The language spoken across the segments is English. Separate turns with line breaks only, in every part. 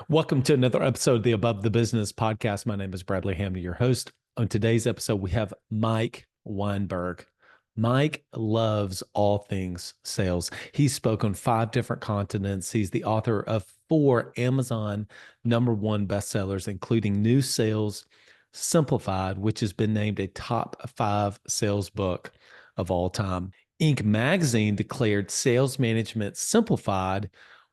Welcome to another episode of the Above the Business podcast. My name is Bradley Hamner, your host. On today's episode, we have Mike Weinberg. Mike loves all things sales. He spoke on 5 different continents. He's the author of 4 Amazon #1 bestsellers, including New Sales Simplified, which has been named a top 5 sales book of all time. Inc. magazine declared Sales Management Simplified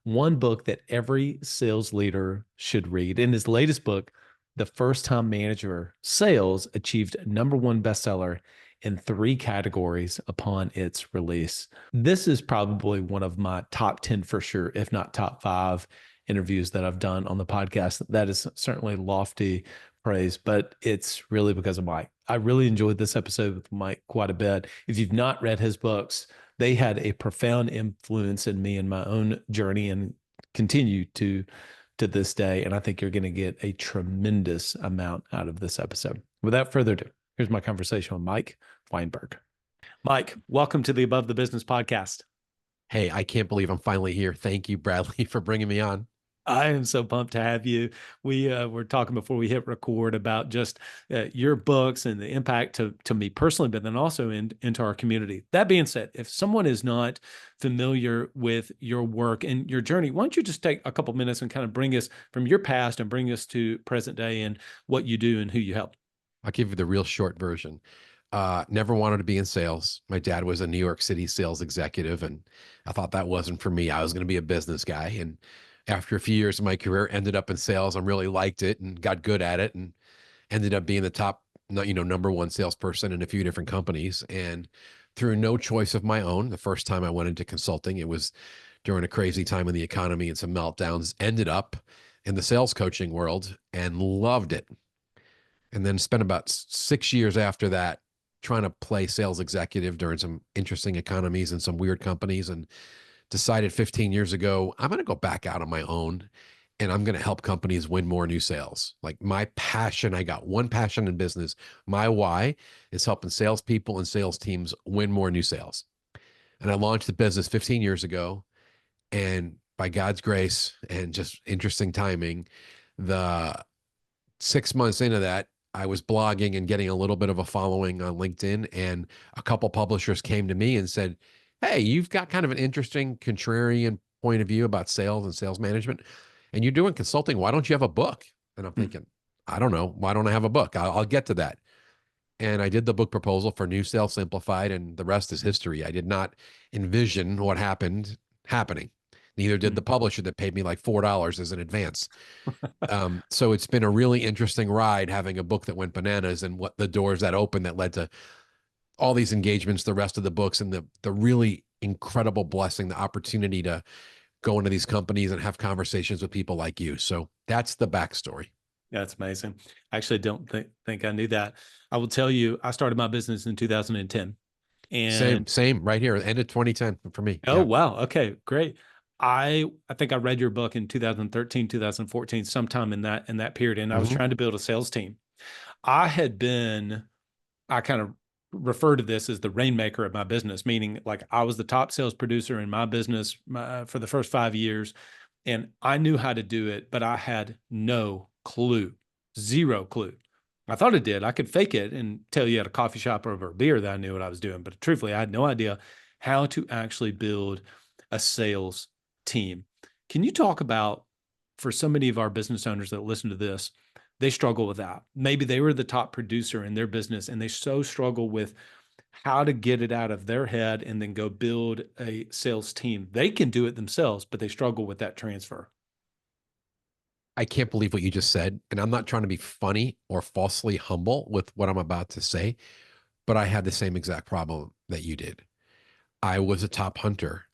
one book that every sales leader should read. In his latest book, The First Time Manager Sales achieved #1 bestseller in 3 categories upon its release. This is probably one of my top 10 for sure, if not top 5 interviews that I've done on the podcast. That is certainly lofty praise, but it's really because of Mike. I really enjoyed this episode with Mike quite a bit. If you've not read his books, they had a profound influence in me in my own journey and continue to this day. And I think you're going to get a tremendous amount out of this episode. Without further ado, here's my conversation with Mike Weinberg. Mike, welcome to the Above the Business podcast.
Hey, I can't believe I'm finally here. Thank you, Bradley, for bringing me on.
I am so pumped to have you. We were talking before we hit record about just your books and the impact to me personally, but then also into our community. That being said, if someone is not familiar with your work and your journey, why don't you just take a couple minutes and kind of bring us from your past and bring us to present day and what you do and who you help?
I'll give you the real short version. Never wanted to be in sales. My dad was a New York City sales executive, and I thought that wasn't for me. I was going to be a business guy. And after a few years of my career, ended up in sales. I really liked it and got good at it, and ended up being the top, #1 salesperson in a few different companies. And through no choice of my own, the first time I went into consulting, it was during a crazy time in the economy and some meltdowns. Ended up in the sales coaching world and loved it. And then spent about 6 years after that trying to play sales executive during some interesting economies and some weird companies, and decided 15 years ago, I'm going to go back out on my own and I'm going to help companies win more new sales. Like my passion, I got one passion in business. My why is helping salespeople and sales teams win more new sales. And I launched the business 15 years ago. And by God's grace and just interesting timing, the 6 months into that, I was blogging and getting a little bit of a following on LinkedIn. And a couple publishers came to me and said, hey, you've got kind of an interesting contrarian point of view about sales and sales management, and you're doing consulting. Why don't you have a book? And I'm thinking, I don't know. Why don't I have a book? I'll get to that. And I did the book proposal for New Sales Simplified, and the rest is history. I did not envision what happened happening. Neither did the publisher that paid me like $4 as an advance. So it's been a really interesting ride having a book that went bananas, and what the doors that opened that led to all these engagements, the rest of the books, and the really incredible blessing, the opportunity to go into these companies and have conversations with people like you. So that's the backstory.
That's amazing. I actually don't think I knew that. I will tell you, I started my business in 2010. And
Same right here, end of 2010 for me.
oh,
Yeah.
wow. Okay, great. I think I read your book in 2013, 2014, sometime in that period. And I was trying to build a sales team. I kind of refer to this as the Rainmaker of my business, meaning like I was the top sales producer in my business for the first 5 years. And I knew how to do it, but I had no clue, zero clue. I thought I did. I could fake it and tell you at a coffee shop over a beer that I knew what I was doing. But truthfully, I had no idea how to actually build a sales team. Can you talk about, for so many of our business owners that listen to this, they struggle with that. Maybe they were the top producer in their business and they so struggle with how to get it out of their head and then go build a sales team. They can do it themselves, but they struggle with that transfer.
I can't believe what you just said. And I'm not trying to be funny or falsely humble with what I'm about to say, but I had the same exact problem that you did. I was a top hunter.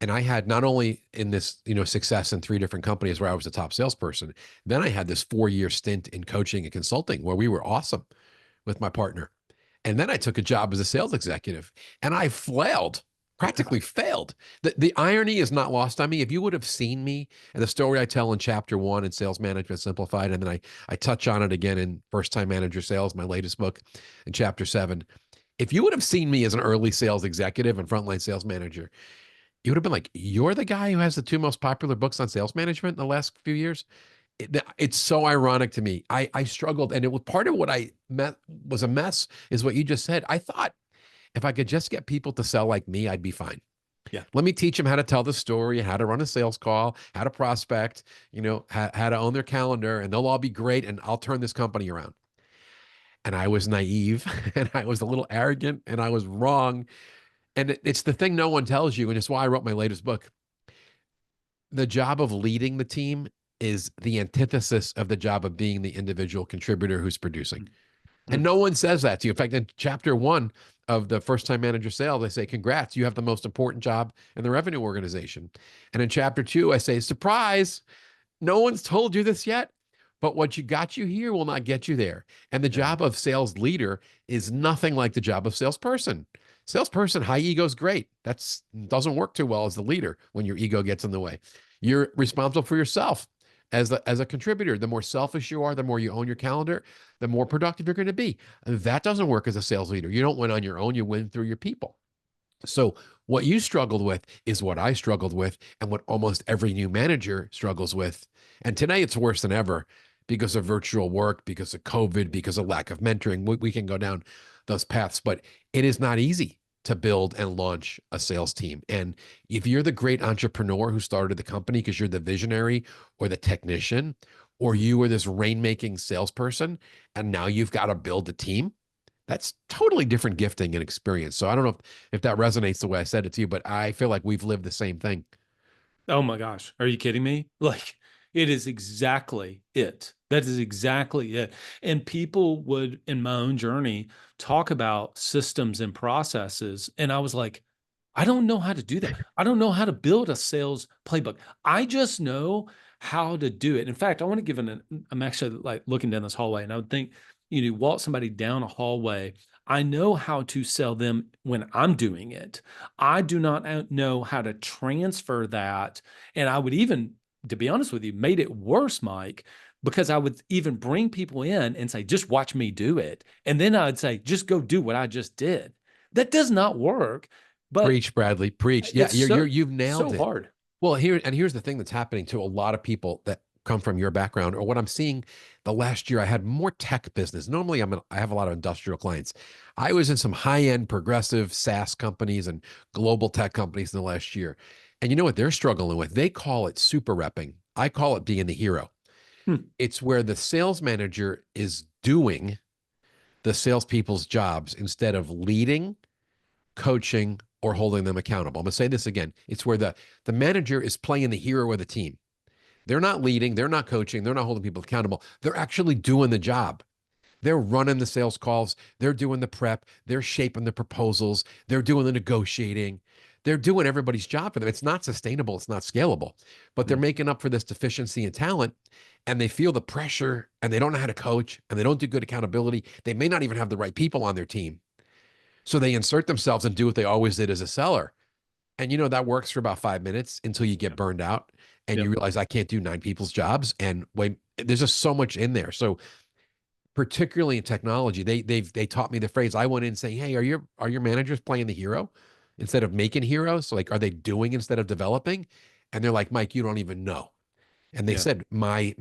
And I had not only in this, success in 3 different companies where I was a top salesperson, then I had this 4-year stint in coaching and consulting where we were awesome with my partner. And then I took a job as a sales executive and I flailed, practically failed. The irony is not lost on me. If you would have seen me and the story I tell in chapter 1 in Sales Management Simplified, and then I touch on it again in First Time Manager Sales, my latest book in chapter 7, if you would have seen me as an early sales executive and frontline sales manager, You would have been like, you're the guy who has the two most popular books on sales management in the last few years. It's so ironic to me. I struggled, and it was part of what I met was a mess. Is what you just said. I thought if I could just get people to sell like me, I'd be fine.
Yeah.
Let me teach them how to tell the story, how to run a sales call, how to prospect, how to own their calendar, and they'll all be great. And I'll turn this company around. And I was naive, and I was a little arrogant, and I was wrong. And it's the thing no one tells you, and it's why I wrote my latest book. The job of leading the team is the antithesis of the job of being the individual contributor who's producing. And
Mm.
no one says that to you. In fact, in chapter 1 of the first time manager sale, they say, congrats, you have the most important job in the revenue organization. And in chapter 2, I say, surprise, no one's told you this yet, but what you got you here will not get you there. And the
Yeah.
job of sales leader is nothing like the job of salesperson. Salesperson, high ego is great. That's doesn't work too well as the leader when your ego gets in the way. You're responsible for yourself as a contributor. The more selfish you are, the more you own your calendar, the more productive you're going to be. That doesn't work as a sales leader. You don't win on your own, you win through your people. So what you struggled with is what I struggled with and what almost every new manager struggles with. And today it's worse than ever because of virtual work, because of COVID, because of lack of mentoring. We can go down those paths, but it is not easy to build and launch a sales team. And if you're the great entrepreneur who started the company because you're the visionary or the technician, or you were this rainmaking salesperson, and now you've got to build a team, that's totally different gifting and experience. So I don't know if that resonates the way I said it to you, but I feel like we've lived the same thing.
Oh my gosh. Are you kidding me? Like, it is exactly it. That is exactly it. And people would, in my own journey, talk about systems and processes. And I was like, I don't know how to do that. I don't know how to build a sales playbook. I just know how to do it. In fact, I want to give I'm actually like looking down this hallway, and I would think, walk somebody down a hallway. I know how to sell them when I'm doing it. I do not know how to transfer that. And I would even, to be honest with you, made it worse, Mike, because I would even bring people in and say, just watch me do it. And then I'd say, just go do what I just did. That does not work. But
Preach, Bradley, preach. Yeah,
it's
you've nailed
so
it.
hard.
Well, here's the thing that's happening to a lot of people that come from your background, or what I'm seeing the last year. I had more tech business. Normally, I have a lot of industrial clients. I was in some high-end progressive SaaS companies and global tech companies in the last year. And you know what they're struggling with? They call it super repping. I call it being the hero.
Hmm.
It's where the sales manager is doing the salespeople's jobs instead of leading, coaching, or holding them accountable. I'm going to say this again. It's where the manager is playing the hero of the team. They're not leading, they're not coaching, they're not holding people accountable. They're actually doing the job. They're running the sales calls, they're doing the prep, they're shaping the proposals, they're doing the negotiating. They're doing everybody's job for them. It's not sustainable, it's not scalable, but they're
Hmm.
making up for this deficiency in talent, and they feel the pressure, and they don't know how to coach, and they don't do good accountability. They may not even have the right people on their team. So they insert themselves and do what they always did as a seller. And that works for about 5 minutes until you get
Yep.
burned out and you
Yep.
realize I can't do 9 people's jobs. And wait, there's just so much in there. So particularly in technology, they taught me the phrase. I went in saying, "Hey, are your managers playing the hero instead of making heroes? So like, are they doing instead of developing?" And they're like, "Mike, you don't even know." And they
Yeah.
said, "My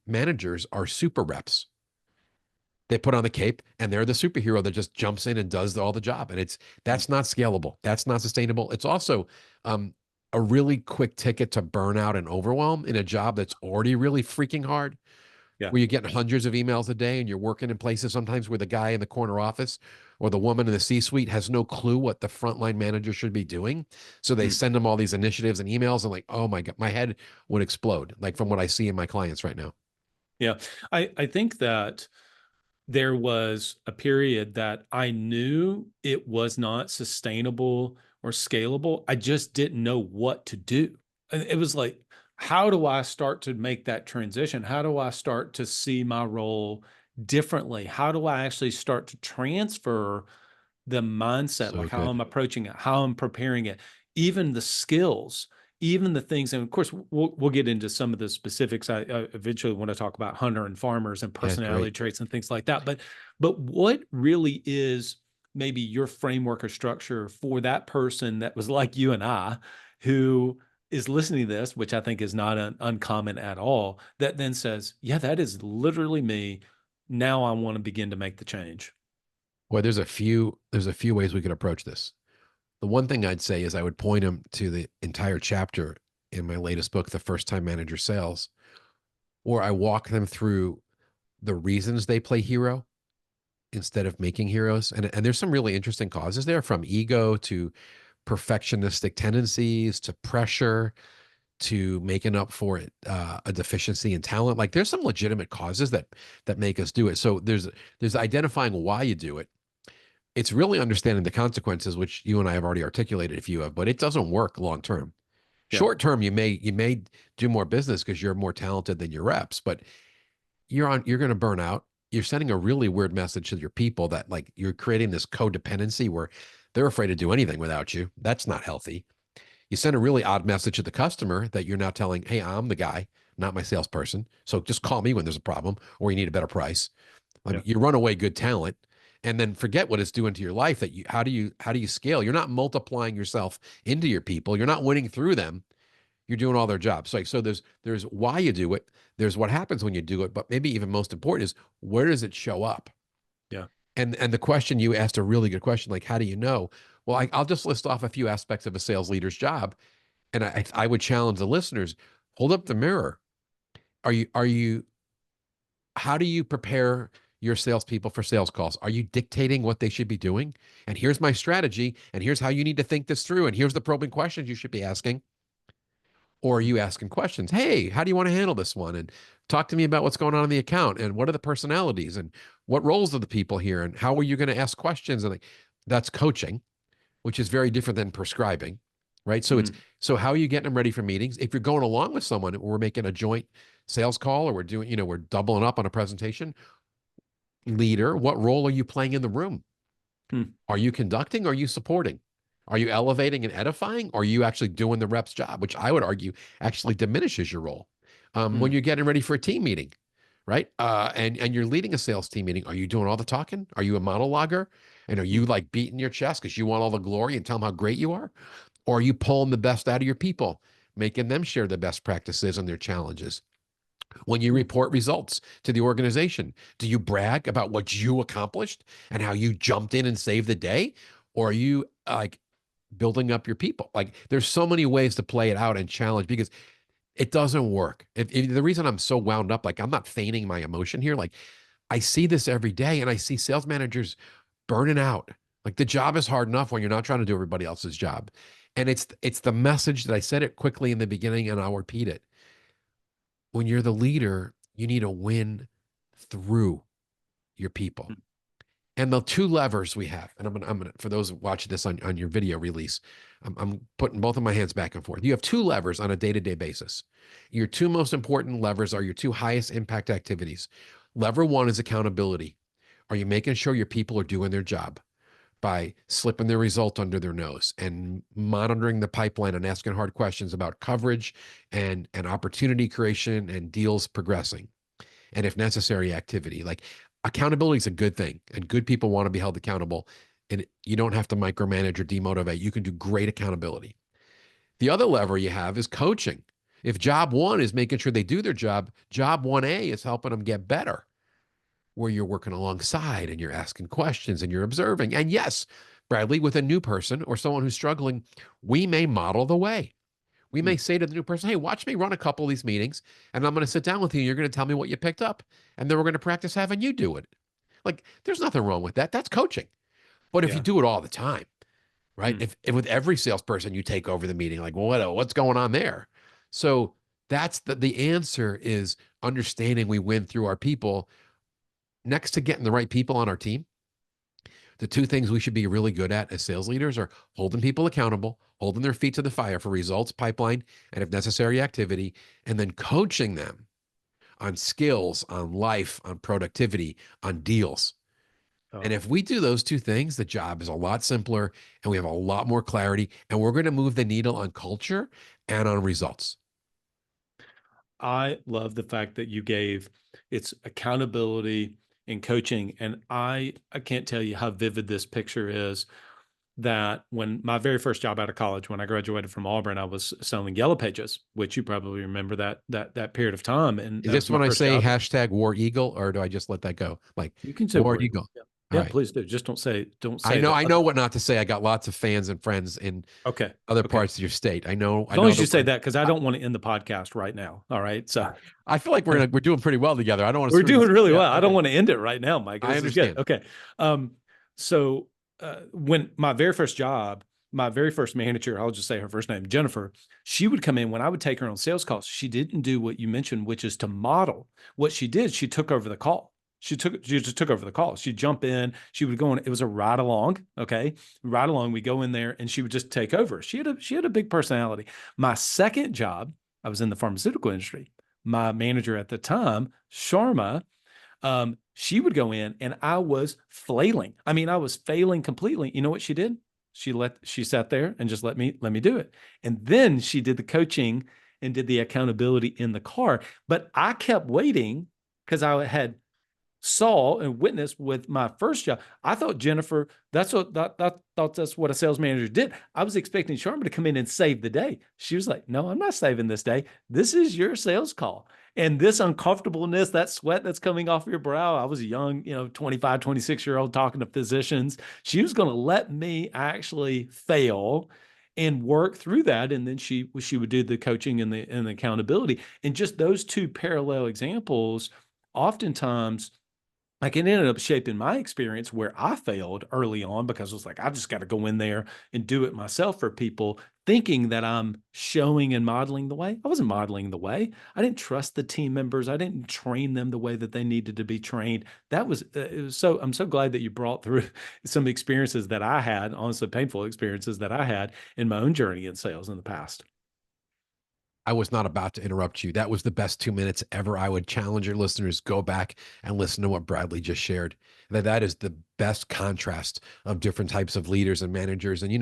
managers are super reps. They put on the cape and they're the superhero that just jumps in and does all the job." And that's not scalable. That's not sustainable. It's also um, a really quick ticket to burnout and overwhelm in a job that's already really freaking hard,
Yeah.
where you're getting hundreds of emails a day and you're working in places sometimes where the guy in the corner office or the woman in the C-suite has no clue what the frontline manager should be doing. So they
Hmm.
send them all these initiatives and emails, and like, oh my God, my head would explode, like from what I see in my clients right now.
Yeah. I think that there was a period that I knew it was not sustainable or scalable. I just didn't know what to do. And it was like, how do I start to make that transition? How do I start to see my role differently? How do I actually start to transfer the mindset,
So
like how
good.
I'm approaching it, how I'm preparing it, even the skills, even the things. And of course, we'll get into some of the specifics. I eventually want to talk about hunter and farmers and
Yeah,
personality
great.
traits and things like that. But what really is maybe your framework or structure for that person that was like you and I, who is listening to this, which I think is not uncommon at all, that then says, yeah, that is literally me. Now I want to begin to make the change.
Well, there's a few ways we could approach this. The one thing I'd say is I would point them to the entire chapter in my latest book, The First Time Manager Sales, where I walk them through the reasons they play hero instead of making heroes. And there's some really interesting causes there, from ego to perfectionistic tendencies to pressure to making up for it, a deficiency in talent. Like there's some legitimate causes that make us do it. So there's identifying why you do it. It's really understanding the consequences, which you and I have already articulated a few of, but it doesn't work long term.
Yeah.
Short term, you may do more business because you're more talented than your reps, but you're going to burn out. You're sending a really weird message to your people that like you're creating this codependency where they're afraid to do anything without you. That's not healthy. You send a really odd message to the customer that you're now telling, hey, I'm the guy, not my salesperson. So just call me when there's a problem or you need a better price. Like
Yeah.
you run away good talent and then forget what it's doing to your life. That you how do you scale? You're not multiplying yourself into your people. You're not winning through them. You're doing all their jobs. So there's why you do it. There's what happens when you do it, but maybe even most important is where does it show up?
Yeah.
And the question you asked, a really good question, like how do you know? Well, I'll just list off a few aspects of a sales leader's job, and I would challenge the listeners: hold up the mirror. Are you how do you prepare your salespeople for sales calls? Are you dictating what they should be doing? And here's my strategy, and here's how you need to think this through, and here's the probing questions you should be asking. Or are
Mm.
you asking questions? Hey, how do you want to handle this one? And talk to me about what's going on in the account and what are the personalities and what roles are the people here and how are you going to ask questions? And like, that's coaching, which is very different than prescribing, right?
Mm.
So how are you getting them ready for meetings? If you're going along with someone, we're making a joint sales call or we're doubling up on a presentation. Leader, what role are you playing in the room?
Mm.
Are you conducting? Or are you supporting? Are you elevating and edifying? Or are you actually doing the rep's job, which I would argue actually diminishes your role? When
Mm.
you're getting ready for a team meeting, right? And you're leading a sales team meeting, are you doing all the talking? Are you a monologuer? And are you
Mm.
like beating your chest because you want all the glory and tell them how great you are? Or are you pulling the best out of your people, making them share the best practices and their challenges? When you
Mm.
report results to the organization, do you brag about what you accomplished and how you jumped in and saved the day? Or are you like building up your people? Like there's so many ways to play it out and challenge because it doesn't work. The reason I'm so wound up, like I'm not feigning my emotion here. Like I see this every day and I see sales managers burning out. Like the job is hard enough when you're not trying to do everybody else's job. And it's the message that I said it quickly in the beginning and I'll repeat it. When you're the leader, you need to win through your people.
Mm.
And the two levers we have, and I'm gonna for those watching this on your video release, I'm putting both of my hands back and forth. You have two levers on a day-to-day basis. Your two most important levers are your two highest impact activities. Lever one is accountability. Are you making sure your people are doing their job by slipping their result under their nose and monitoring the pipeline and asking hard questions about coverage and opportunity creation and deals progressing? And if necessary, activity. Like accountability is a good thing, and good people want to be held accountable. And you don't have to micromanage or demotivate. You can do great accountability. The other lever you have is coaching. If job one is making sure they do their job, job 1A is helping them get better, where you're working alongside and you're asking questions and you're observing. And yes, Bradley, with a new person or someone who's struggling, we may model the way. We may
Mm.
say to the new person, hey, watch me run a couple of these meetings and I'm going to sit down with you. And you're going to tell me what you picked up. And then we're going to practice having you do it. Like, there's nothing wrong with that. That's coaching. But if you
Yeah.
do it all the time, right?
Mm.
If with every salesperson you take over the meeting, like, well, what's going on there? So that's the answer is understanding we win through our people. Next to getting the right people on our team, the two things we should be really good at as sales leaders are holding people accountable, holding their feet to the fire for results, pipeline, and if necessary, activity, and then coaching them on skills, on life, on productivity, on deals. And
Oh,
if we do those two things, the job is a lot simpler and we have a lot more clarity, and we're going to move the needle on culture and on results.
I love the fact that you gave it's accountability and coaching. And I can't tell you how vivid this picture is that when my very first job out of college, when I graduated from Auburn, I was selling Yellow Pages, which you probably remember that period of time, and
Is
that was
this
my
when I
first
say
job.
hashtag War Eagle, or do I just let that go? Like
You can say
War
War Eagle.
Eagle.
Yeah,
All
yeah,
right.
please do. Just don't say
I
the
know
other.
what not to say. I got lots of fans and friends in
Okay,
other
okay.
parts of your state.
As
I
long
know
as you
the
say
word.
that, because I don't want to end the podcast right now. All right, so
I feel like we're doing pretty well together. I don't want to
we're
screw this.
doing really
Yeah.
well. I don't
Okay.
want to end it right now, Mike.
I
This is good.
understand.
Okay. Um, so when my very first job, my very first manager, I'll just say her first name, Jennifer, she would come in when I would take her on sales calls. She didn't do what you mentioned, which is to model. What she did, she took over the call. She just took over the call. She'd jump in, she would go in, it was a ride along. Okay. Ride along. We go in there and she would just take over. She had a big personality. My second job, I was in the pharmaceutical industry. My manager at the time, Sharma, she would go in and I was flailing. I mean, I was failing completely. You know what she did? She sat there and just let me do it. And then she did the coaching and did the accountability in the car. But I kept waiting because I had saw and witnessed with my first job. I thought Jennifer, thought that's what a sales manager did. I was expecting Sharma to come in and save the day. She was like, "No, I'm not saving this day. This is your sales call." And this uncomfortableness, that sweat that's coming off your brow. I was a young, 25, 26-year-old talking to physicians. She was going to let me actually fail and work through that. And then she would do the coaching and the accountability. And just those two parallel examples, oftentimes like it ended up shaping my experience where I failed early on because I was like, I just got to go in there and do it myself for people, thinking that I'm showing and modeling the way. I wasn't modeling the way. I didn't trust the team members. I didn't train them the way that they needed to be trained. That was, it was so, I'm so glad that you brought through some experiences that I had, honestly, painful experiences that I had in my own journey in sales in the past.
I was not about to interrupt you. That was the best 2 minutes ever. I would challenge your listeners, go back and listen to what Bradley just shared. That is the best contrast of different types of leaders and managers. And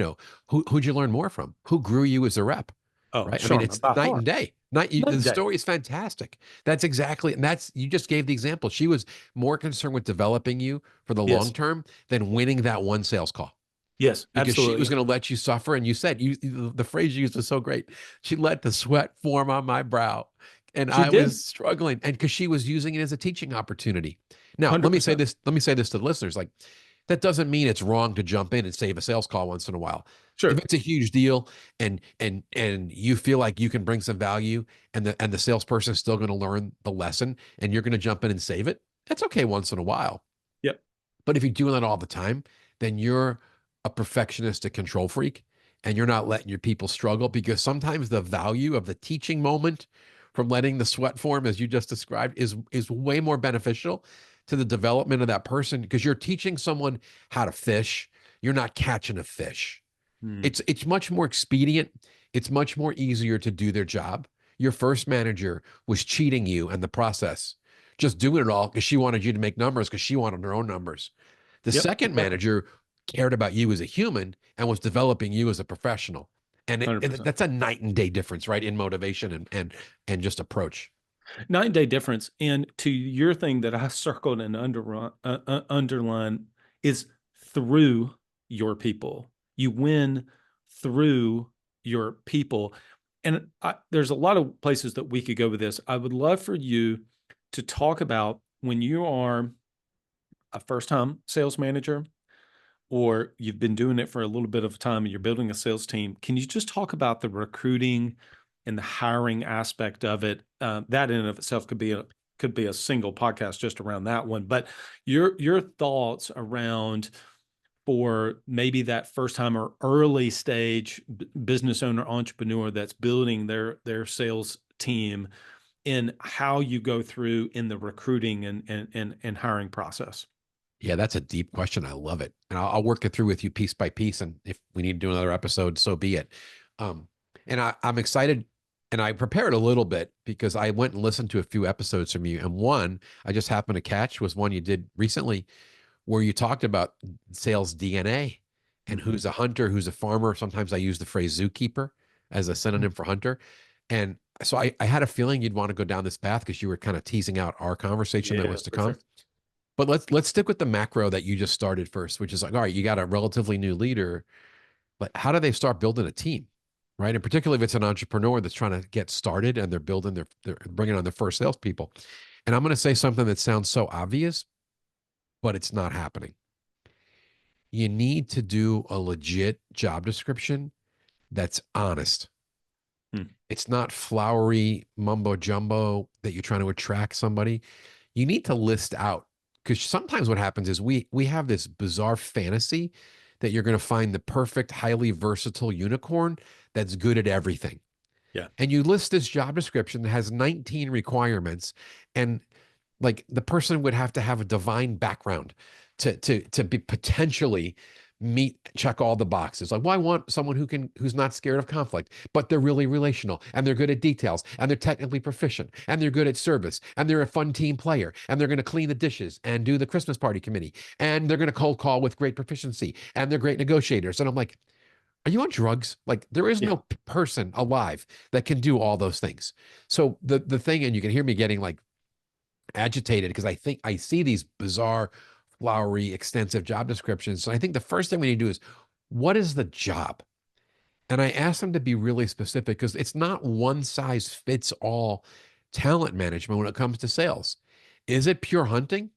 who'd you learn more from? Who grew you as a rep?
Oh,
Right. I mean,
Sharma,
it's
by
night
far.
and day.
Night
The
and day.
story is fantastic. That's exactly, and that's, you just gave the example. She was more concerned with developing you for the long
Yes.
term than winning that one sales call,
Yes,
because she was
absolutely.
going to let you suffer. And you said, the phrase you used was so great. She let the sweat form on my brow, and
She
I was
did
struggling. And because she was using it as a teaching opportunity. Now, let me say
100%.
this. Let me say this to the listeners. Like, that doesn't mean it's wrong to jump in and save a sales call once in a while. If
Sure.
it's a huge deal and you feel like you can bring some value, and the salesperson is still going to learn the lesson, and you're going to jump in and save it, that's okay once in a while.
Yep.
But if you're doing that all the time, then you're a perfectionist, a control freak, and you're not letting your people struggle, because sometimes the value of the teaching moment from letting the sweat form, as you just described, is way more beneficial to the development of that person, because you're teaching someone how to fish. You're not catching a fish.
Hmm.
It's much more expedient. It's much more easier to do their job. Your first manager was cheating you and the process, just doing it all because she wanted you to make numbers, because she wanted her own numbers. The
Yep.
second
Exactly.
manager cared about you as a human and was developing you as a professional. And
100%.
that's a night and day difference, right? In motivation and just approach.
9 day difference. And to your thing that I circled and underline is through your people. You win through your people. And there's a lot of places that we could go with this. I would love for you to talk about when you are a first time sales manager or you've been doing it for a little bit of time and you're building a sales team, can you just talk about the recruiting and the hiring aspect of it? That in and of itself could be a single podcast just around that one. But your thoughts around for maybe that first time or early stage business owner entrepreneur that's building their sales team in how you go through in the recruiting and hiring process.
Yeah, that's a deep question. I love it. And I'll work it through with you piece by piece. And if we need to do another episode, so be it. Um, and I'm excited, and I prepared a little bit because I went and listened to a few episodes from you. And one I just happened to catch was one you did recently, where you talked about sales DNA and
Mhm.
who's a hunter, who's a farmer. Sometimes I use the phrase zookeeper as a synonym for hunter. And so I had a feeling you'd want to go down this path because you were kind of teasing out our conversation that
Yeah,
was to
for
come.
sure.
But let's stick with the macro that you just started first, which is like, all right, you got a relatively new leader, but how do they start building a team, right? And particularly if it's an entrepreneur that's trying to get started and they're bringing on their first salespeople. And I'm going to say something that sounds so obvious, but it's not happening. You need to do a legit job description that's honest.
Hmm.
It's not flowery mumbo jumbo that you're trying to attract somebody. You need to list out, because sometimes what happens is we have this bizarre fantasy that you're going to find the perfect, highly versatile unicorn that's good at everything.
Yeah.
And you list this job description that has 19 requirements, and like the person would have to have a divine background to be potentially check all the boxes. Like, well, I want someone who's not scared of conflict, but they're really relational and they're good at details and they're technically proficient and they're good at service and they're a fun team player and they're going to clean the dishes and do the Christmas party committee and they're going to cold call with great proficiency and they're great negotiators. And I'm like, are you on drugs? Like, there is
Yeah.
no person alive that can do all those things. So the thing, and you can hear me getting like agitated because I think I see these bizarre, flowery, extensive job descriptions. So I think the first thing we need to do is, what is the job? And I ask them to be really specific because it's not one size fits all talent management when it comes to sales. Is it pure hunting?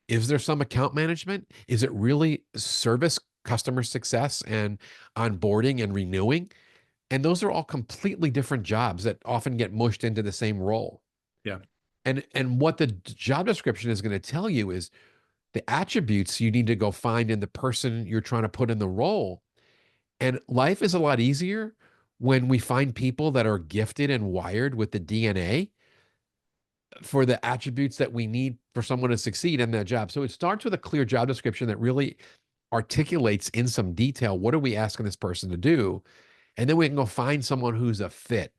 Is there some account management? Is it really service, customer success, and onboarding and renewing? And those are all completely different jobs that often get mushed into the same role.
Yeah.
And what the job description is going to tell you is the attributes you need to go find in the person you're trying to put in the role. And life is a lot easier when we find people that are gifted and wired with the DNA for the attributes that we need for someone to succeed in that job. So it starts with a clear job description that really articulates in some detail what are we asking this person to do, and then we can go find someone who's a fit,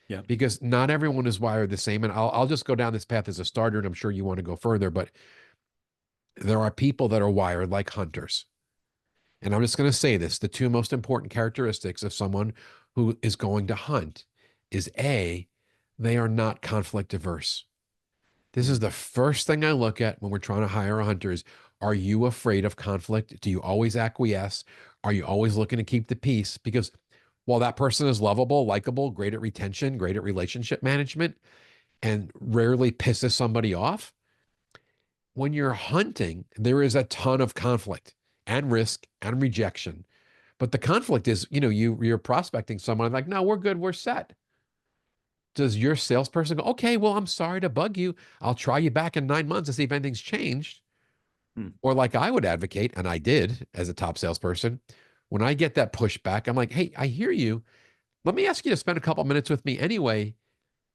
Yeah.
because not everyone is wired the same. And I'll just go down this path as a starter, and I'm sure you want to go further, but there are people that are wired like hunters. And I'm just going to say this, the two most important characteristics of someone who is going to hunt is A, they are not conflict averse. This is
Mhm.
the first thing I look at when we're trying to hire a hunter is, are you afraid of conflict? Do you always acquiesce? Are you always looking to keep the peace? Because while that person is lovable, likable, great at retention, great at relationship management, and rarely pisses somebody off, when you're hunting, there is a ton of conflict and risk and rejection. But the conflict is, you're prospecting someone like, no, we're good, we're set. Does your salesperson go, okay, well, I'm sorry to bug you. I'll try you back in 9 months to see if anything's changed.
Hmm.
Or like I would advocate, and I did as a top salesperson, when I get that pushback, I'm like, hey, I hear you. Let me ask you to spend a couple minutes with me anyway,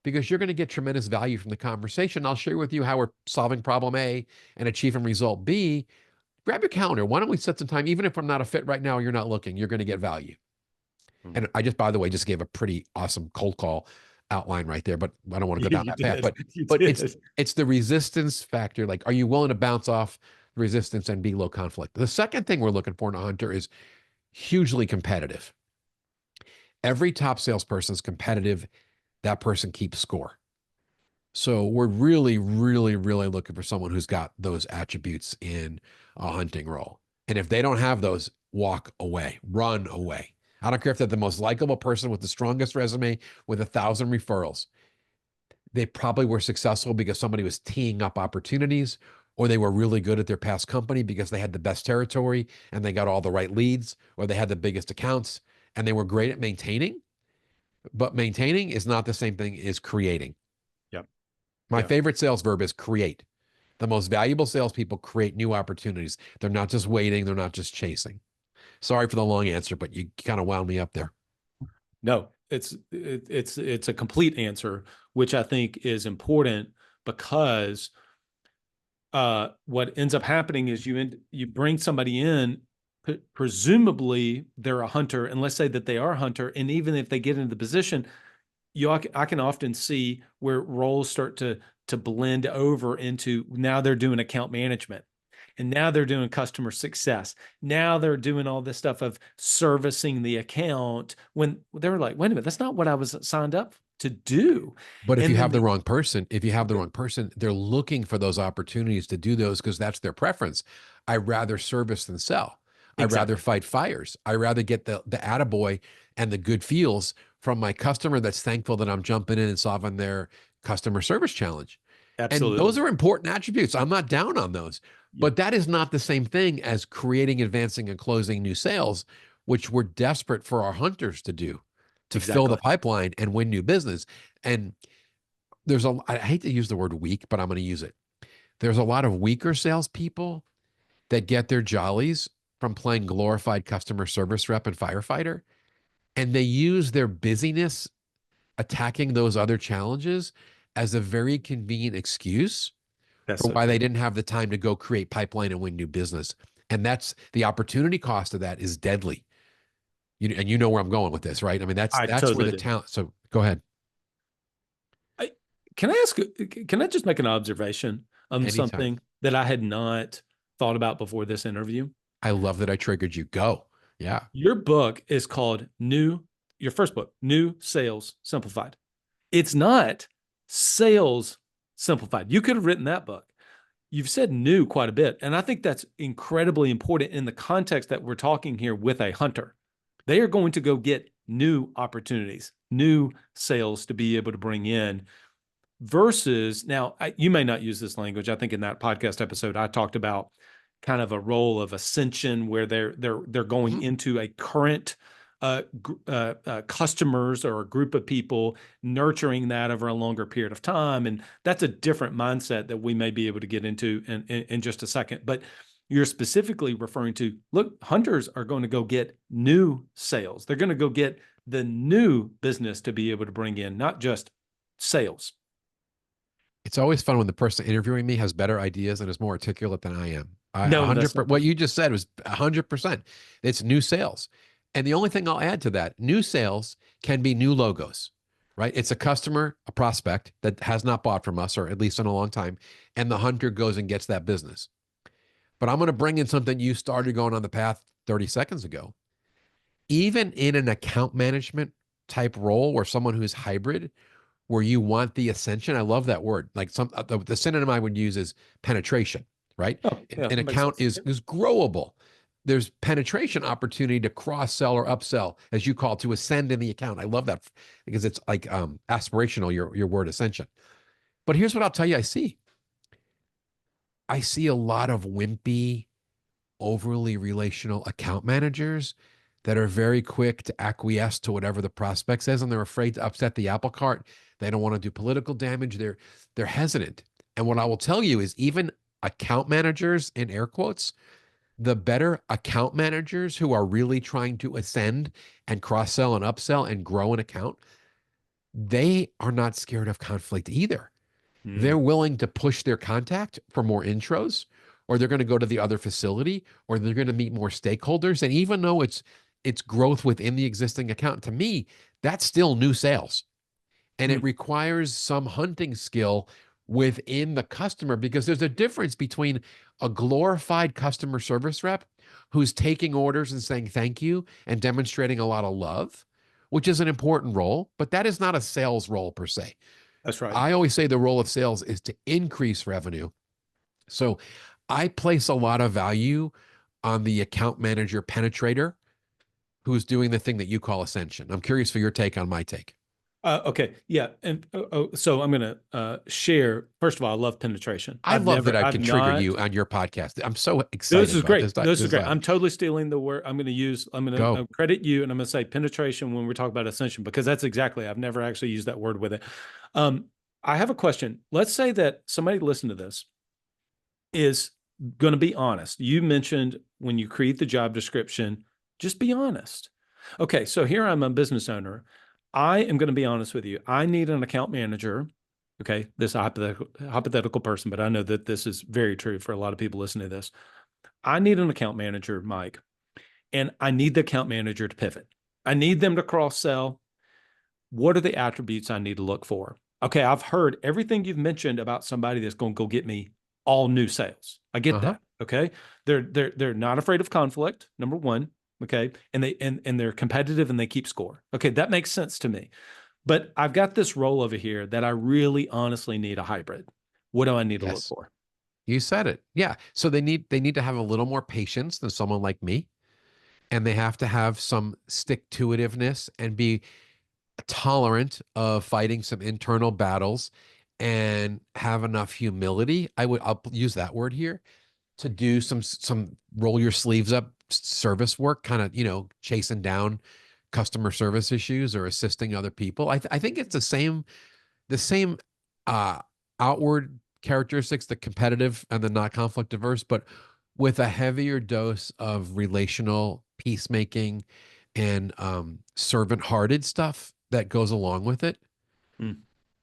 because you're going to get tremendous value from the conversation. I'll share with you how we're solving problem A and achieving result B. Grab your calendar. Why don't we set some time? Even if I'm not a fit right now, you're not looking, you're going to get value.
Hmm.
And I just, by the way, just gave a pretty awesome cold call outline right there, but I don't want to go down
You
that path.
did. You
But it's
did.
it's the resistance factor. Like, are you willing to bounce off resistance and be low conflict? The second thing we're looking for in a hunter is hugely competitive. Every top salesperson is competitive. That person keeps score. So we're really, really, really looking for someone who's got those attributes in a hunting role. And if they don't have those, walk away, run away. I don't care if they're the most likable person with the strongest resume with 1,000 referrals. They probably were successful because somebody was teeing up opportunities, or they were really good at their past company because they had the best territory and they got all the right leads, or they had the biggest accounts and they were great at maintaining. But maintaining is not the same thing as creating.
Yep.
My
Yep.
favorite sales verb is create. The most valuable salespeople create new opportunities. They're not just waiting, they're not just chasing. Sorry for the long answer, but you kind of wound me up there.
No, it's a complete answer, which I think is important because what ends up happening is you bring somebody in, presumably they're a hunter, and let's say that they are a hunter, and even if they get into the position, I can often see where roles start to blend over into, now they're doing account management, and now they're doing customer success. Now they're doing all this stuff of servicing the account when they're like, wait a minute, that's not what I was signed up to do.
But if you
And then
have the
the
wrong person, they're looking for those opportunities to do those because that's their preference. I rather service than sell. I rather
exactly,
fight fires. I rather get the attaboy and the good feels from my customer that's thankful that I'm jumping in and solving their customer service challenge. And those
absolutely.
are important attributes. I'm not down on those.
Yep,
But that is not the same thing as creating, advancing, and closing new sales, which we're desperate for our hunters to do to fill the
exactly.
pipeline and win new business. And I hate to use the word weak, but I'm going to use it. There's a lot of weaker salespeople that get their jollies from playing glorified customer service rep and firefighter. And they use their busyness attacking those other challenges as a very convenient excuse
That's
for
so
why they
true.
didn't have the time to go create pipeline and win new business. And that's the opportunity cost of that is deadly. And you know where I'm going with this, right? I mean,
I
that's where
totally
the
do.
talent. So go ahead.
I, can I ask, can I just make an observation on
Anytime.
something that I had not thought about before this interview?
I love that I triggered you. Go. Yeah.
Your book is called your first book, New Sales Simplified. It's not Sales Simplified. You could have written that book. You've said new quite a bit. And I think that's incredibly important in the context that we're talking here with a hunter. They are going to go get new opportunities, new sales to be able to bring in versus now you may not use this language. I think in that podcast episode I talked about kind of a role of ascension where they're going
Mhm.
into a current customers or a group of people, nurturing that over a longer period of time, and that's a different mindset that we may be able to get into in just a second. But you're specifically referring to, look, hunters are going to go get new sales. They're going to go get the new business to be able to bring in, not just sales.
It's always fun when the person interviewing me has better ideas and is more articulate than I am. I
No, that's
100
not
what
true.
you just said was 100%. It's new sales. And the only thing I'll add to that, new sales can be new logos, right? It's a customer, a prospect that has not bought from us or at least in a long time, and the hunter goes and gets that business. But I'm going to bring in something you started going on the path 30 seconds ago. Even in an account management type role where someone who's hybrid, where you want the ascension. I love that word. Like the synonym I would use is penetration, right?
Oh, yeah,
An
makes
account
sense.
is growable. There's penetration opportunity to cross sell or upsell, as you call it, to ascend in the account. I love that because it's like aspirational, your word ascension. But here's what I'll tell you I see a lot of wimpy, overly relational account managers that are very quick to acquiesce to whatever the prospect says, and they're afraid to upset the apple cart. They don't want to do political damage. They're hesitant. And what I will tell you is even account managers in air quotes, the better account managers who are really trying to ascend and cross sell and upsell and grow an account, they are not scared of conflict either. They're
Mm,
willing to push their contact for more intros, or they're going to go to the other facility, or they're going to meet more stakeholders. And even though it's growth within the existing account, to me, that's still new sales. And it
mm,
requires some hunting skill within the customer because there's a difference between a glorified customer service rep who's taking orders and saying thank you and demonstrating a lot of love, which is an important role, but that is not a sales role per se.
that's right.
I always say the role of sales is to increase revenue. So I place a lot of value on the account manager penetrator who's doing the thing that you call ascension. I'm curious for your take on my take.
Okay, yeah, and so I'm going to share. First of all, I love penetration.
I love that I
I've
can trigger
not.
you on your podcast. I'm so
This
excited
is
about
great.
this,
This is
this
great. I'm
dialogue.
totally stealing the word. I'm going to
Go.
credit you, and I'm going to say penetration when we talk about ascension because that's exactly. I've never actually used that word with it. Um, I have a question. Let's say that somebody listening to this is going to be honest. You mentioned when you create the job description, just be honest. Okay, so here I'm a business owner. I am going to be honest with you. I need an account manager. Okay, this is a hypothetical person, but I know that this is very true for a lot of people listening to this. I need an account manager, Mike, and I need the account manager to pivot. I need them to cross sell. What are the attributes I need to look for? Okay, I've heard everything you've mentioned about somebody that's going to go get me all new sales. I get
Uh-huh.
that. Okay, they're not afraid of conflict. Number one. Okay, and they're competitive and they keep score. Okay, that makes sense to me. But I've got this role over here that I really honestly need a hybrid. What do I need to look
Yes,
for?
you said it. Yeah. So they need to have a little more patience than someone like me, and they have to have some stick to itiveness and be tolerant of fighting some internal battles and have enough humility. I'll use that word here to do some roll your sleeves up service work, kind of, chasing down customer service issues or assisting other people. I think it's the same uh outward characteristics, the competitive and the not conflict averse, but with a heavier dose of relational peacemaking and servant hearted stuff that goes along with it.
Mm,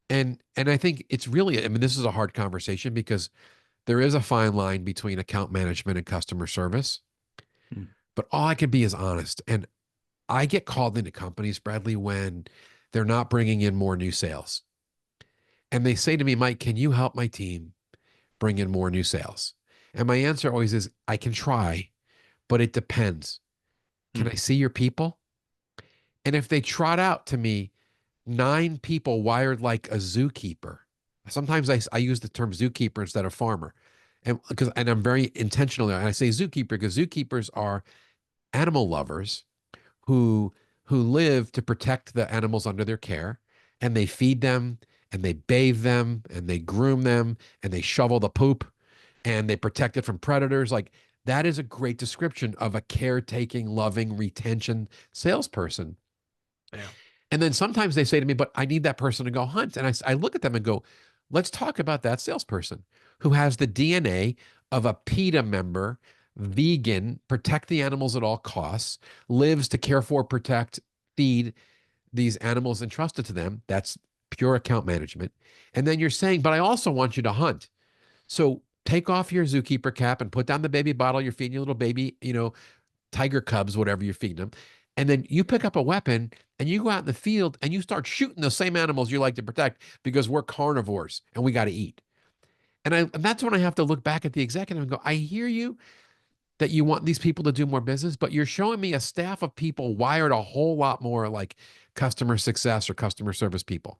And I think it's really, I mean, this is a hard conversation because there is a fine line between account management and customer service,
mm,
but all I can be is honest. And I get called into companies, Bradley, when they're not bringing in more new sales. And they say to me, Mike, can you help my team bring in more new sales? And my answer always is, I can try, but it depends. Can I
mm.
see your people? And if they trot out to me 9 people wired like a zookeeper, sometimes I use the term zookeeper instead of farmer. And I'm very intentional there. And I say zookeeper because zookeepers are animal lovers who who live to protect the animals under their care, and they feed them and they bathe them and they groom them and they shovel the poop and they protect it from predators. Like, that is a great description of a caretaking, loving, retention salesperson.
Yeah.
And then sometimes they say to me, but I need that person to go hunt. And I look at them and go, let's talk about that salesperson who has the DNA of a PETA member, vegan, protect the animals at all costs, lives to care for, protect, feed these animals entrusted to them. That's pure account management. And then you're saying, but I also want you to hunt. So take off your zookeeper cap and put down the baby bottle you're feeding your little baby, tiger cubs, whatever you're feeding them. And then you pick up a weapon and you go out in the field and you start shooting the same animals you like to protect because we're carnivores and we got to eat. And that's when I have to look back at the executive and go, I hear you that you want these people to do more business, but you're showing me a staff of people wired a whole lot more like customer success or customer service people.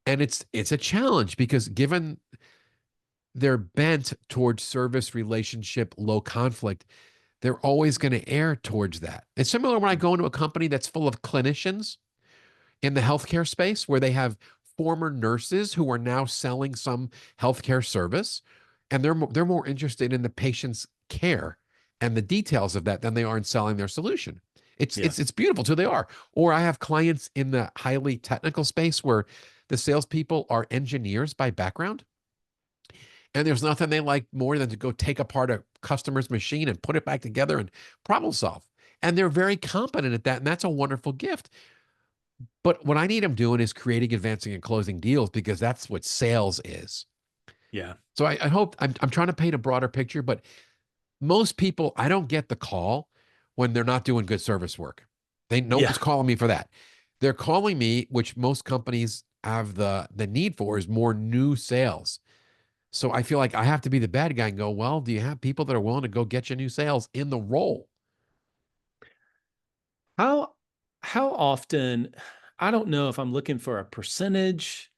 And it's a challenge because given they're bent towards service relationship, low conflict, they're always going to err towards that. It's similar when I go into a company that's full of clinicians in the healthcare space where they have former nurses who are now selling some healthcare service, and they're more interested in the patient's care and the details of that than they are in selling their solution. It's
Yeah.
it's it's beautiful too. They are. Or I have clients in the highly technical space where the salespeople are engineers by background, and there's nothing they like more than to go take apart a customer's machine and put it back together and problem solve. And they're very competent at that. And that's a wonderful gift. But what I need them doing is creating, advancing, and closing deals because that's what sales is.
Yeah.
So I hope I'm trying to paint a broader picture, but most people, I don't get the call when they're not doing good service work. No
Yeah.
one's calling me for that. They're calling me, which most companies have the need for, is more new sales. So I feel like I have to be the bad guy and go, well, do you have people that are willing to go get you new sales in the role?
How how often, I don't know if I'm looking for a percentage.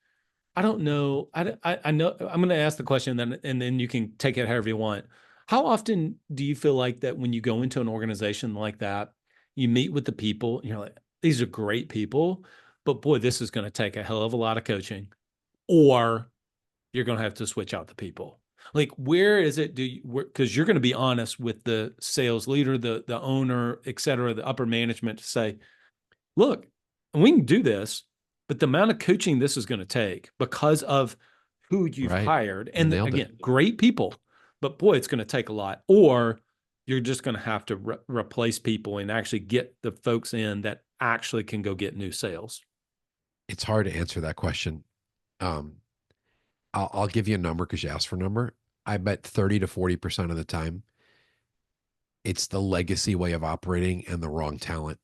I don't know. I know I'm going to ask the question and then you can take it however you want. How often do you feel like that when you go into an organization like that, you meet with the people, and you're like, these are great people, but boy, this is going to take a hell of a lot of coaching, or you're going to have to switch out the people. Like, where is it? Because you're going to be honest with the sales leader, the owner, et cetera, the upper management to say, look, we can do this, but the amount of coaching this is going to take because of who you've
Right.
hired,
You
and
nailed it.
again, great people, but boy, it's going to take a lot. Or you're just going to have to replace people and actually get the folks in that actually can go get new sales.
It's hard to answer that question. Um, I'll give you a number because you asked for a number. I bet 30 to 40% of the time, it's the legacy way of operating and the wrong talent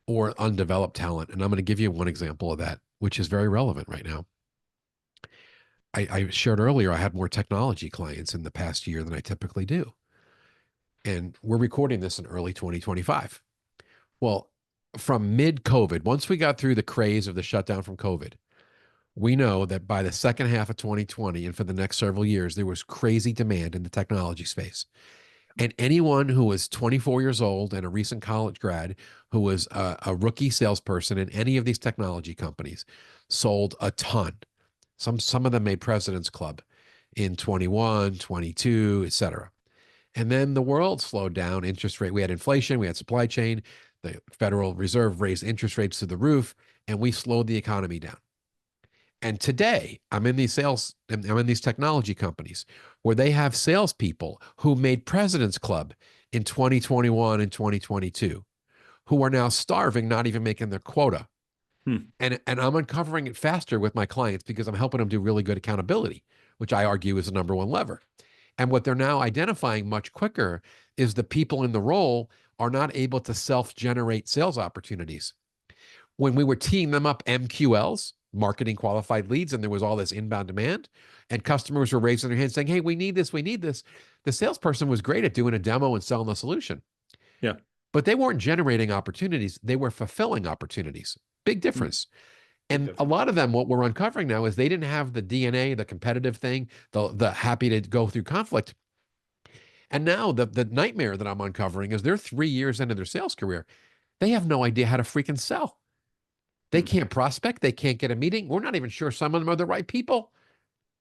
or undeveloped talent. And I'm going to give you one example of that, which is very relevant right now. I shared earlier, I had more technology clients in the past year than I typically do. And we're recording this in early 2025. Well, from mid-COVID, once we got through the craze of the shutdown from COVID, we know that by the second half of 2020 and for the next several years, there was crazy demand in the technology space. And anyone who was 24 years old and a recent college grad who was a rookie salesperson in any of these technology companies sold a ton. Some of them made President's Club in 21, 22, et cetera. And then the world slowed down. Interest rate, we had inflation, we had supply chain. The Federal Reserve raised interest rates to the roof, and we slowed the economy down. And today, I'm in these technology companies where they have salespeople who made President's Club in 2021 and 2022, who are now starving, not even making their quota.
Hmm.
And I'm uncovering it faster with my clients because I'm helping them do really good accountability, which I argue is the number one lever. And what they're now identifying much quicker is the people in the role are not able to self-generate sales opportunities. When we were teeing them up MQLs, marketing qualified leads, and there was all this inbound demand, and customers were raising their hands saying, hey, we need this, we need this. The salesperson was great at doing a demo and selling the solution,
Yeah.
but they weren't generating opportunities. They were fulfilling opportunities. Big
Hmm.
difference.
Big
And a
difference.
lot of them, what we're uncovering now is they didn't have the DNA, the competitive thing, the happy to go through conflict. And now the nightmare that I'm uncovering is they're 3 years into their sales career. They have no idea how to freaking sell. They
Hmm.
can't prospect. They can't get a meeting. We're not even sure some of them are the right people.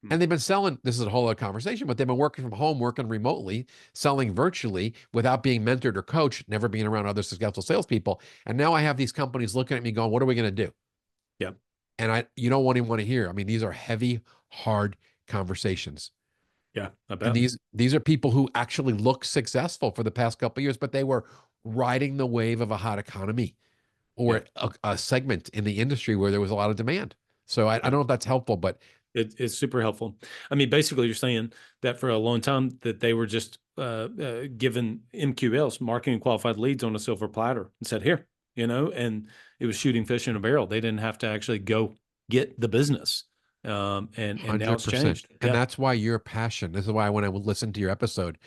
Hmm.
And they've been selling, this is a whole other conversation, but they've been working from home, working remotely, selling virtually without being mentored or coached, never being around other successful salespeople. And now I have these companies looking at me going, what are we going to do?
Yeah.
And you don't even want to hear. I mean, these are heavy, hard conversations.
Yeah. I
And
bet.
these are people who actually look successful for the past couple of years, but they were riding the wave of a hot economy
Yeah.
or a segment in the industry where there was a lot of demand. So I
Yeah.
don't know if that's helpful, but
It's super helpful. I mean, basically, you're saying that for a long time that they were just given MQLs, marketing qualified leads, on a silver platter, and said, "Here," and it was shooting fish in a barrel. They didn't have to actually go get the business, and now it's
100%.
changed.
And
Yeah,
that's why your passion. This is why when I would listen to your episode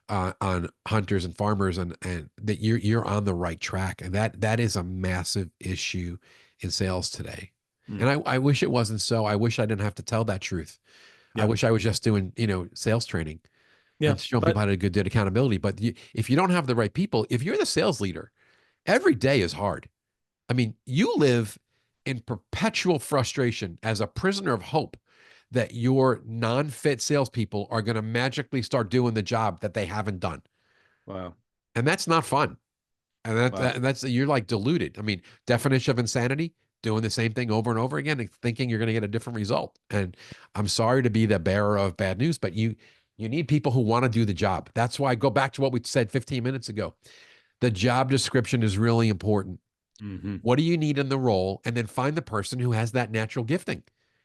on hunters and farmers and that you're on the right track. And that is a massive issue in sales today.
mm,
And I wish it wasn't so. I wish I didn't have to tell that truth. I
yeah,
wish I was just doing, sales training
yeah.
and showing people
But
how to good accountability. But if you don't have the right people, if you're the sales leader, every day is hard. I mean, you live in perpetual frustration as a prisoner of hope that your non-fit salespeople are going to magically start doing the job that they haven't done.
wow,
And that's not fun. And
wow,
that's you're like deluded. I mean, definition of insanity, doing the same thing over and over again and thinking you're going to get a different result. And I'm sorry to be the bearer of bad news, but you need people who want to do the job. That's why I go back to what we said 15 minutes ago. The job description is really important.
hmm
What do you need in the role? And then find the person who has that natural gifting,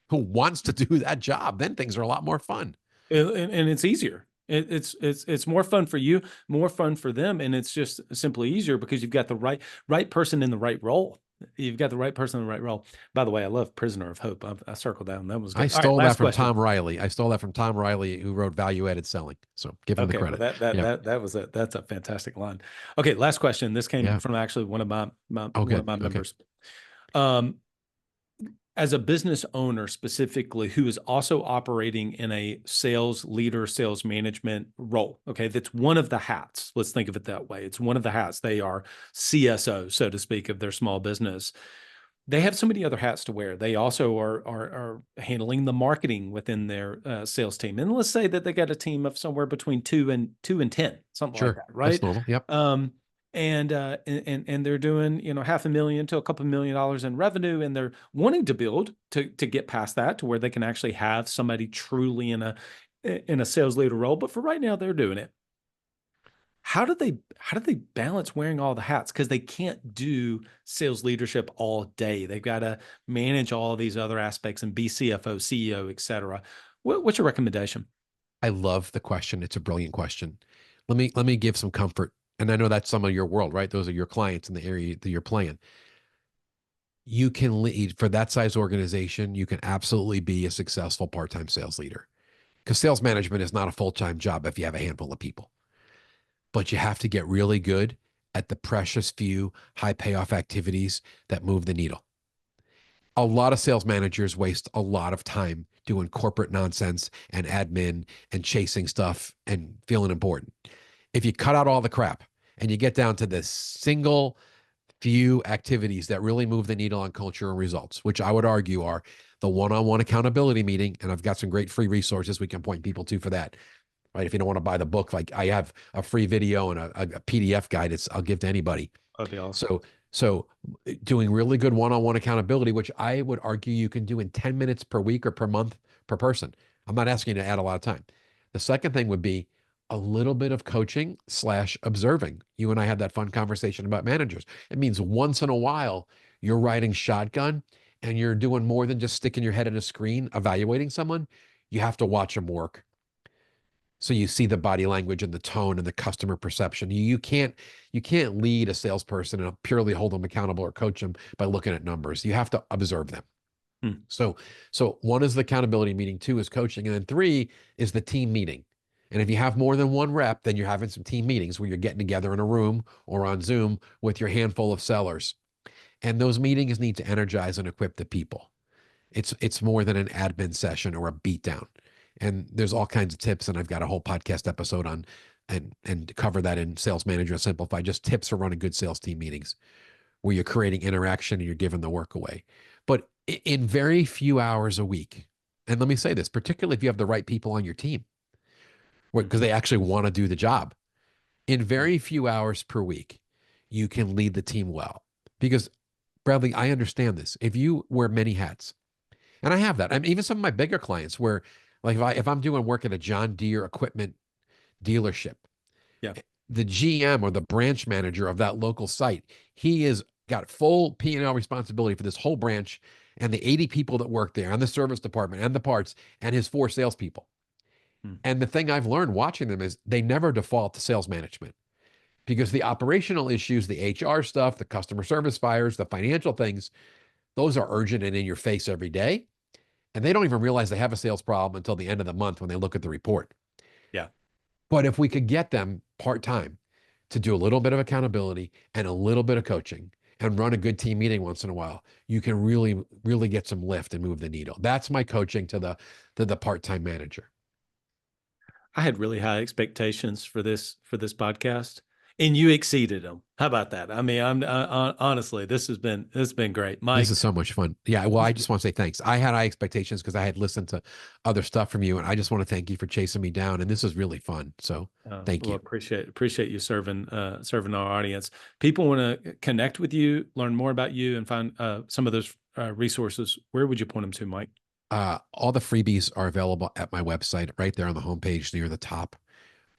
who wants to do that job. Then things are a lot more fun.
and it's easier. It's more fun for you, more fun for them, and it's just simply easier because you've got the right person in the right role. You've got the right person in the right role. By the way, I love Prisoner of Hope. I circled that, and that was
I
good. All right,
stole that
last
from
question.
Tom Riley. I stole that from Tom Riley, who wrote Value Added Selling. So give him the
Okay, well
credit.
that
Yep.
that was that's a fantastic line. Okay, last question. This came
Yeah.
from actually one of
Oh,
one of
good.
my
Okay.
members. Um, as a business owner specifically who is also operating in a sales leader, sales management role, okay, that's one of the hats. Let's think of it that way. It's one of the hats. They are CSO, so to speak, of their small business. They have so many other hats to wear. They also are handling the marketing within their sales team. And let's say that they got a team of somewhere between two and 10, something like
Sure.
that,
That's
right?
normal. Yep.
Um, and they're doing, $500,000 to a couple $1 million in revenue, and they're wanting to build to get past that to where they can actually have somebody truly in a sales leader role. But for right now, they're doing it. How do they balance wearing all the hats? Because they can't do sales leadership all day. They've got to manage all these other aspects and be CFO, CEO, et cetera. What's your recommendation?
I love the question. It's a brilliant question. Let me give some comfort. And I know that's some of your world, right? Those are your clients in the area that you're playing. You can lead for that size organization. You can absolutely be a successful part-time sales leader because sales management is not a full-time job if you have a handful of people, but you have to get really good at the precious few high payoff activities that move the needle. A lot of sales managers waste a lot of time doing corporate nonsense and admin and chasing stuff and feeling important. If you cut out all the crap and you get down to the single few activities that really move the needle on culture and results, which I would argue are the one-on-one accountability meeting. And I've got some great free resources we can point people to for that. Right. If you don't want to buy the book, like I have a free video and a PDF guide, I'll give to anybody.
That'd be awesome.
So doing really good one-on-one accountability, which I would argue you can do in 10 minutes per week or per month per person. I'm not asking you to add a lot of time. The second thing would be a little bit of coaching / observing. You and I had that fun conversation about managers. It means once in a while you're riding shotgun and you're doing more than just sticking your head in a screen, evaluating someone. You have to watch them work. So you see the body language and the tone and the customer perception. You can't lead a salesperson and purely hold them accountable or coach them by looking at numbers. You have to observe them.
Hmm.
So one is the accountability meeting, two is coaching, and then three is the team meeting. And if you have more than one rep, then you're having some team meetings where you're getting together in a room or on Zoom with your handful of sellers. And those meetings need to energize and equip the people. It's more than an admin session or a beatdown. And there's all kinds of tips, and I've got a whole podcast episode on and cover that in Sales Manager Simplified, just tips for running good sales team meetings where you're creating interaction and you're giving the work away. But in very few hours a week, and let me say this, particularly if you have the right people on your team, because they actually want to do the job, in very few hours per week, you can lead the team well. Because Bradley, I understand this. If you wear many hats, and I have that. I mean, even some of my bigger clients where, like, if I'm doing work at a John Deere equipment dealership,
Yeah.
the GM or the branch manager of that local site, he is got full P&L responsibility for this whole branch and the 80 people that work there and the service department and the parts and his 4 salespeople.
Hmm.
And the thing I've learned watching them is they never default to sales management because the operational issues, the HR stuff, the customer service fires, the financial things, those are urgent and in your face every day. And they don't even realize they have a sales problem until the end of the month when they look at the report.
Yeah.
But if we could get them part-time to do a little bit of accountability and a little bit of coaching and run a good team meeting once in a while, you can really, really get some lift and move the needle. That's my coaching to the part-time manager.
I had really high expectations for this podcast, and you exceeded them. How about that? I mean, honestly, this has been great,
This
Mike.
is so much fun. Yeah, well, I just want to say thanks. I had high expectations because I had listened to other stuff from you, and I just want to thank you for chasing me down. And this is really fun. So thank
Well,
you.
appreciate you serving our audience. People want to connect with you, learn more about you, and find some of those resources. Where would you point them to, Mike?
All the freebies are available at my website right there on the homepage near the top.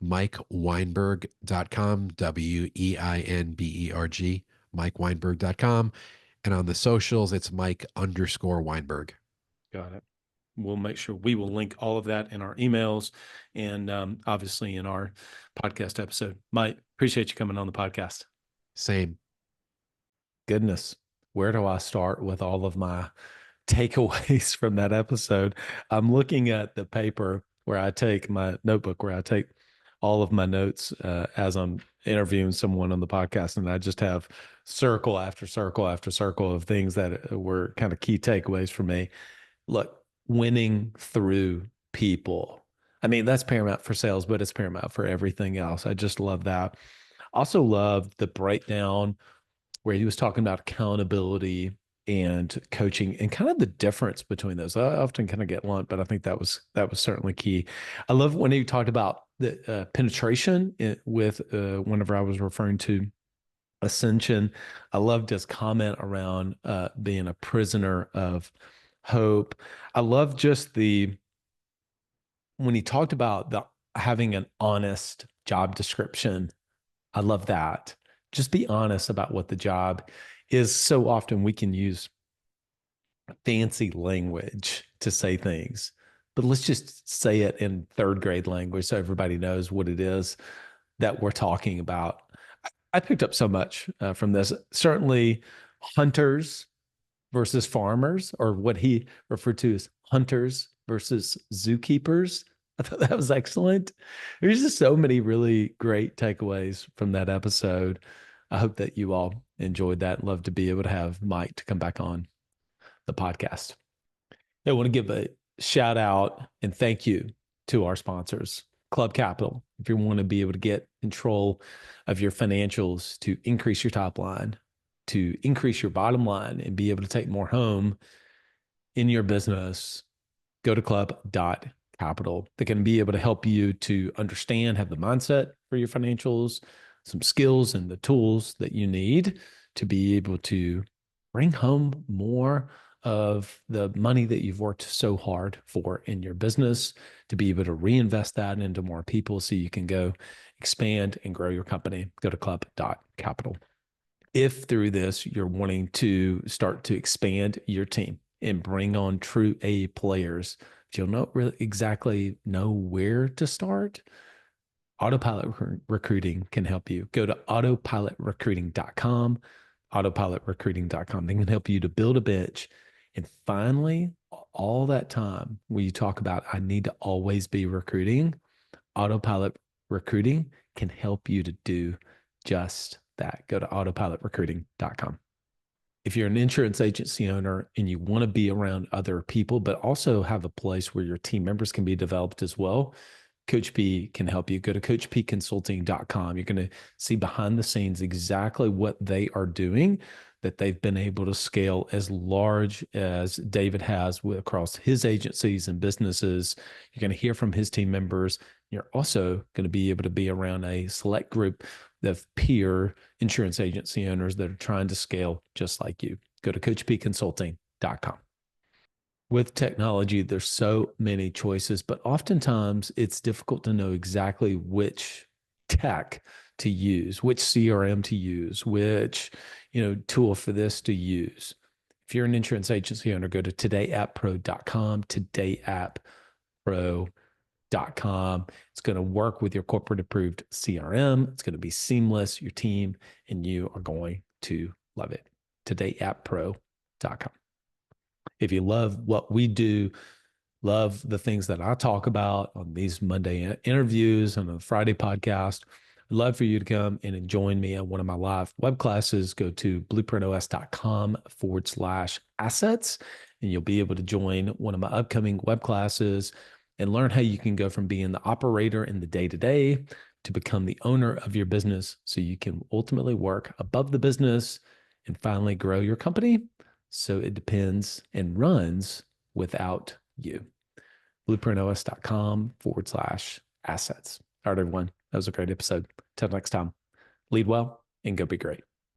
MikeWeinberg.com, WEINBERG, MikeWeinberg.com. And on the socials, it's Mike_Weinberg.
Got it. We'll make sure we will link all of that in our emails and obviously in our podcast episode. Mike, appreciate you coming on the podcast.
Same.
Goodness, where do I start with all of my takeaways from that episode? I'm looking at the paper where I take my notebook, where I take all of my notes as I'm interviewing someone on the podcast. And I just have circle after circle after circle of things that were kind of key takeaways for me. Look, winning through people. I mean, that's paramount for sales, but it's paramount for everything else. I just love that. Also love the breakdown where he was talking about accountability and coaching and kind of the difference between those. I often kind of get lumped, but I think that was certainly key. I love when he talked about the penetration with whenever I was referring to ascension. I loved his comment around being a prisoner of hope. I love just when he talked about having an honest job description. I love that. Just be honest about what the job is. So often we can use fancy language to say things, but let's just say it in third grade language so everybody knows what it is that we're talking about. I picked up so much from this. Certainly hunters versus farmers, or what he referred to as hunters versus zookeepers. I thought that was excellent. There's just so many really great takeaways from that episode. I hope that you all enjoyed that. Love to be able to have Mike to come back on the podcast. I want to give a shout out and thank you to our sponsors, Club Capital. If you want to be able to get control of your financials to increase your top line, to increase your bottom line, and be able to take more home in your business, go to club.capital. They're going to be able to help you to understand, have the mindset for your financials, some skills and the tools that you need to be able to bring home more of the money that you've worked so hard for in your business, to be able to reinvest that into more people so you can go expand and grow your company. Go to club.capital. If through this you're wanting to start to expand your team and bring on true A players, but you'll not really exactly know where to start, Autopilot Recruiting can help you. Go to autopilotrecruiting.com, autopilotrecruiting.com. They can help you to build a bench. And finally, all that time when you talk about, I need to always be recruiting, Autopilot Recruiting can help you to do just that. Go to autopilotrecruiting.com. If you're an insurance agency owner and you want to be around other people, but also have a place where your team members can be developed as well, Coach P can help you. Go to coachpconsulting.com. You're going to see behind the scenes exactly what they are doing, that they've been able to scale as large as David has across his agencies and businesses. You're going to hear from his team members. You're also going to be able to be around a select group of peer insurance agency owners that are trying to scale just like you. Go to coachpconsulting.com. With technology, there's so many choices, but oftentimes it's difficult to know exactly which tech to use, which CRM to use, which tool for this to use. If you're an insurance agency owner, go to todayappro.com, todayappro.com. It's going to work with your corporate approved CRM. It's going to be seamless, your team, and you are going to love it. todayappro.com. If you love what we do, love the things that I talk about on these Monday interviews and on the Friday podcast, I'd love for you to come and join me on one of my live web classes. Go to blueprintos.com/assets, and you'll be able to join one of my upcoming web classes and learn how you can go from being the operator in the day-to-day to become the owner of your business so you can ultimately work above the business and finally grow your company so it depends and runs without you. blueprintos.com/assets. All right, everyone. That was a great episode. Till next time, lead well and go be great.